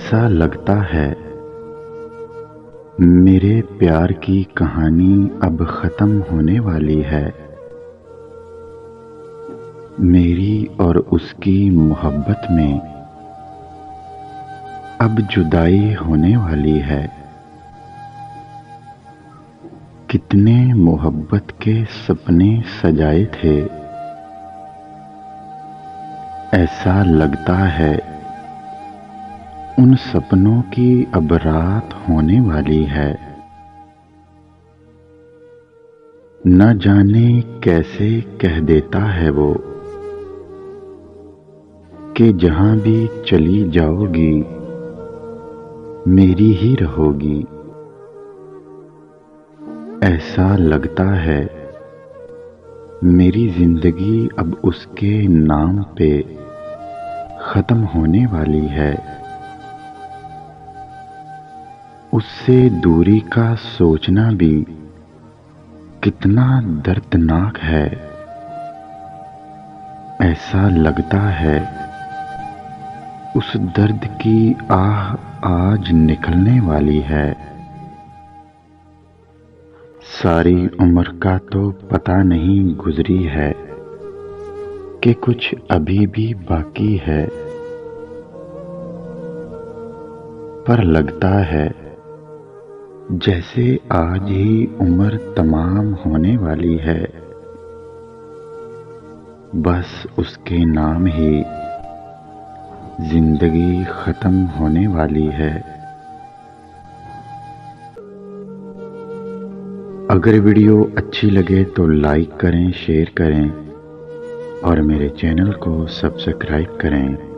ऐसा लगता है मेरे प्यार की कहानी अब खत्म होने वाली है। मेरी और उसकी मोहब्बत में अब जुदाई होने वाली है। कितने मोहब्बत के सपने सजाए थे। ऐसा लगता है उन सपनों की अब रात होने वाली है। न जाने कैसे कह देता है वो कि जहां भी चली जाओगी मेरी ही रहोगी। ऐसा लगता है मेरी जिंदगी अब उसके नाम पे खत्म होने वाली है। उससे दूरी का सोचना भी कितना दर्दनाक है। ऐसा लगता है उस दर्द की आह आज निकलने वाली है। सारी उम्र का तो पता नहीं गुजरी है कि कुछ अभी भी बाकी है। पर लगता है जैसे आज ही उम्र तमाम होने वाली है। बस उसके नाम ही जिंदगी खत्म होने वाली है। अगर वीडियो अच्छी लगे तो लाइक करें, शेयर करें और मेरे चैनल को सब्सक्राइब करें।